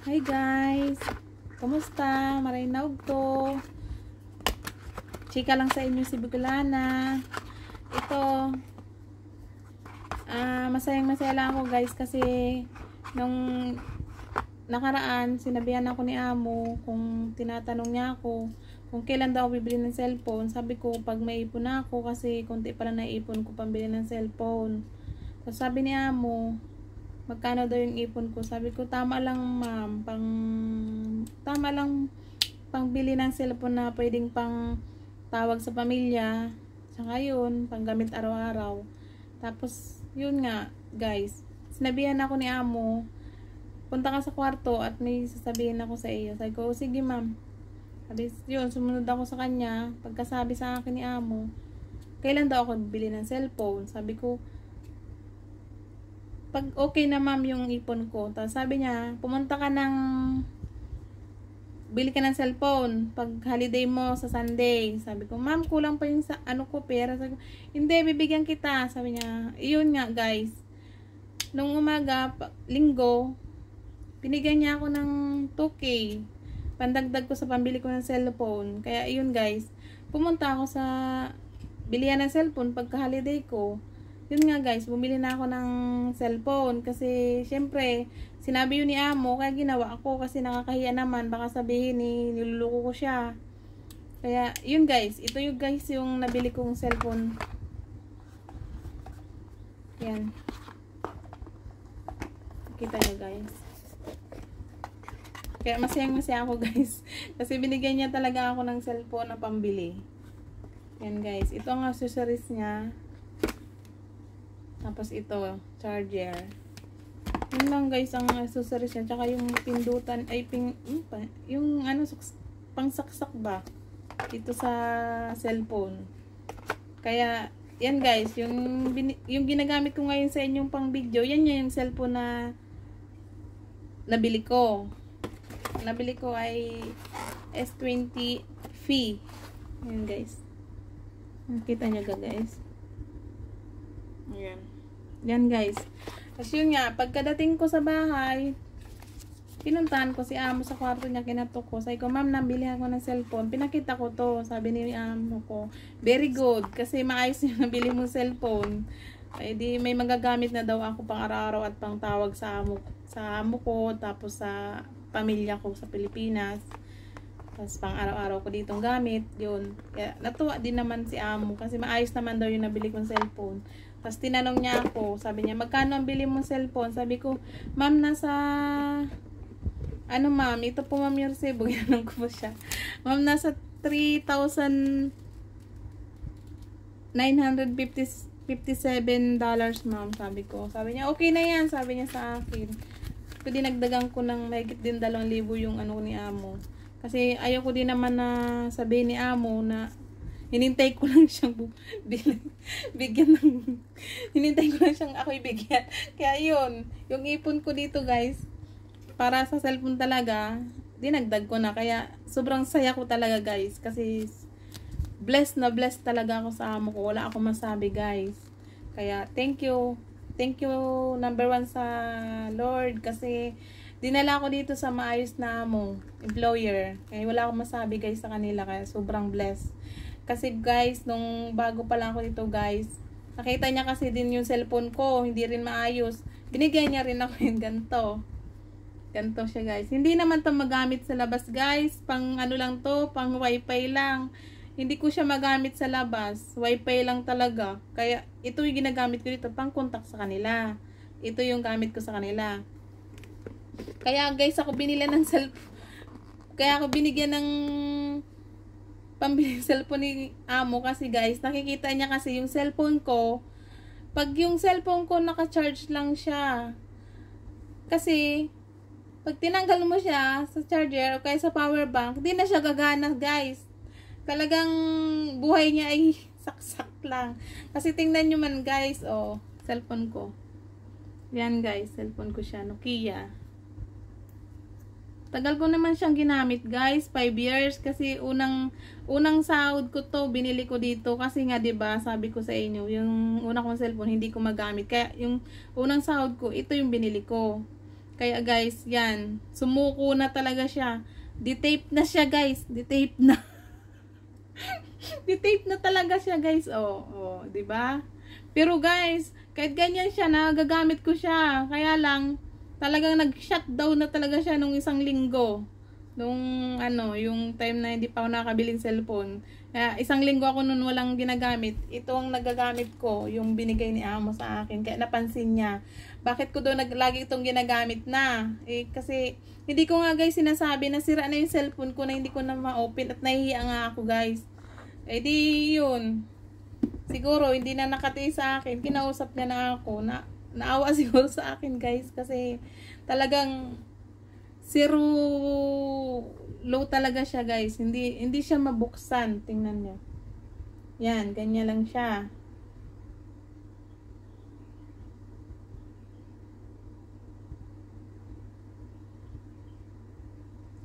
Hi guys! Kumusta? Marinaog to. Chika lang sa inyo si Bicolana. Ito, masayang-masaya lang ako guys kasi nung nakaraan, sinabihan ako ni Amo kung tinatanong niya ako kung kailan daw bibili ng cellphone. Sabi ko, pag may ipon na ako kasi konti pala naipon ko pambili ng cellphone. So, sabi ni Amo, magkano daw yung ipon ko? Sabi ko, tama lang ma'am, tama lang pangbili ng cellphone na pwedeng pang tawag sa pamilya. Saka yun, pang gamit araw-araw. Tapos, yun nga, guys, sinabihan ako ni Amo, punta ka sa kwarto at may sasabihin ako sa iyo. Sabi ko, sige ma'am. Sabi, yun, sumunod ako sa kanya. Pagkasabi sa akin ni Amo, kailan daw ako bibili ng cellphone? Sabi ko, pag okay na ma'am yung ipon ko. Tapos sabi niya, pumunta ka ng bili ka ng cellphone pag holiday mo sa Sunday. Sabi ko, ma'am, kulang pa yung ano ko, pera. Sabi ko, hindi, bibigyan kita. Sabi niya, iyon nga guys. Nung umaga, linggo, binigyan niya ako ng 2K. Pandagdag ko sa pambili ko ng cellphone. Kaya iyon guys, pumunta ako sa bilihan ng cellphone pagka holiday ko. Yun nga guys, bumili na ako ng cellphone kasi syempre, sinabi yun ni Amo, kaya ginawa ako kasi nakakahiya naman, baka sabihin niluluko ko siya. Kaya yun guys, ito yung guys yung nabili kong cellphone. Yan. Kita nyo guys. Kaya masayang-masaya ako guys. Kasi binigyan niya talaga ako ng cellphone na pambili. Yan guys, ito ang accessories niya. Tapos ito, charger. Yun lang guys ang accessories niya. Tsaka yung pindutan, ay yung ano, pangsaksak ba? Dito sa cellphone. Kaya, yan guys, yung ginagamit ko ngayon sa inyong pang video, yan yung cellphone na nabili ko. Nabili ko ay S20 Fi. Yan guys. Nakita nyo ga guys. Ayan. Yan guys. Tapos yun nga, pagkadating ko sa bahay, pinuntahan ko si Amo sa kwarto niya, kinatok ko. Sabi ko, ma'am, nabili ako ng cellphone. Pinakita ko to. Sabi ni Amo ko, very good. Kasi maayos yung nabili mong cellphone. Ay di may magagamit na daw ako pang araw-araw at pang tawag sa amo ko. Tapos sa pamilya ko sa Pilipinas. Tapos pang araw-araw ko ditong gamit. Yun. Kaya natuwa din naman si Amo. Kasi maayos naman daw yung nabili kong cellphone. Tapos tinanong niya ako, sabi niya, magkano ang bili mong cellphone? Sabi ko, ma'am, nasa, ano ma'am, ito po ma'am yung resibo, ginanong ko po siya. Ma'am, nasa $3,957 ma'am, sabi ko. Sabi niya, okay na yan, sabi niya sa akin. Kasi dinagdagan ko ng mahigit din 2,000 yung ano ni Amo. Kasi ayaw ko din naman na sabihin ni Amo na hinintay ko lang siyang bigyan ng hinintay ko lang siyang ako'y bigyan. Kaya yun, yung ipon ko dito guys, para sa cellphone talaga, dinagdag ko na. Kaya sobrang saya ko talaga guys. Kasi blessed na blessed talaga ako sa Amo ko. Wala akong masabi guys. Kaya thank you. Thank you number 1 sa Lord. Kasi dinala ko dito sa maayos na Amo, employer. Kaya wala akong masabi guys sa kanila. Kaya sobrang blessed. Kasi guys, nung bago pa lang ako dito guys, nakita niya kasi din yung cellphone ko, hindi rin maayos. Binigyan niya rin ako yung ganito. Ganito siya guys. Hindi naman to magamit sa labas guys. Pang ano lang to, pang wifi lang. Hindi ko siya magamit sa labas. Wifi lang talaga. Kaya ito yung ginagamit ko dito, pang contact sa kanila. Ito yung gamit ko sa kanila. Kaya guys, ako binila ng cellphone. Kaya ako binigyan ng pambili cellphone ni Amo kasi guys, nakikita niya kasi yung cellphone ko, pag yung cellphone ko naka-charge lang siya. Kasi pag tinanggal mo siya sa charger o kaya sa power bank, di na siya gagana guys. Talagang buhay niya ay saksak lang. Kasi tingnan nyo man guys, oh, cellphone ko. Yan guys, cellphone ko siya, Nokia. Tagal ko naman siyang ginamit guys, 5 years kasi unang sahod ko to, binili ko dito kasi nga 'di ba, sabi ko sa inyo, yung una kong cellphone hindi ko magamit. Kaya yung unang sahod ko, ito yung binili ko. Kaya guys, yan. Sumuko na talaga siya. Detape na siya guys. Detape na. Detape na talaga siya guys. Oh, 'di ba? Pero guys, kahit ganyan siya, nagagamit ko siya. Kaya lang, talagang nag-shutdown na talaga siya nung isang linggo. Nung yung time na hindi pa ako nakabiling cellphone. Kaya isang linggo ako nun walang ginagamit. Ito ang nagagamit ko, yung binigay ni amo sa akin. Kaya napansin niya, bakit ko doon lagi itong ginagamit na? Kasi hindi ko nga guys sinasabi na sira na yung cellphone ko na hindi ko na ma-open at nahihiya nga ako guys. Di yun. Siguro hindi na nakatiis sa akin. Kinausap niya na ako. Naawa siguro sa akin guys. Kasi talagang zero low talaga siya guys. Hindi siya mabuksan. Tingnan niyo. Yan, ganyan lang siya.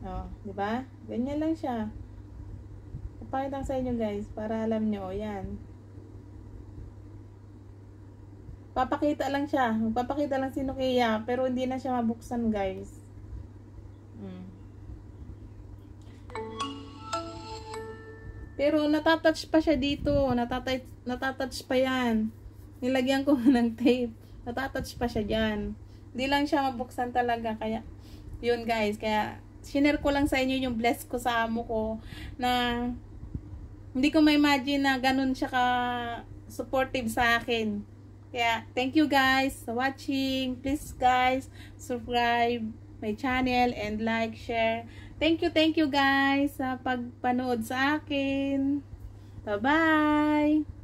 Oh, 'di ba? Ganyan lang siya. Papakita ko sa inyo guys para alam niyo, yan. Papakita lang siya. Magpapakita lang si Nokia pero hindi na siya mabuksan guys. Pero natatouch pa siya dito. Natatouch pa yan. Nilagyan ko ng tape. Natatouch pa siya dyan. Hindi lang siya mabuksan talaga. Kaya, yun guys. Kaya, sinare ko lang sa inyo yung bless ko sa amo ko. Na, hindi ko ma-imagine na ganun siya ka supportive sa akin. Kaya, thank you guys for watching. Please guys, subscribe my channel and like, share. Thank you guys sa pagpanood sa akin. Bye-bye!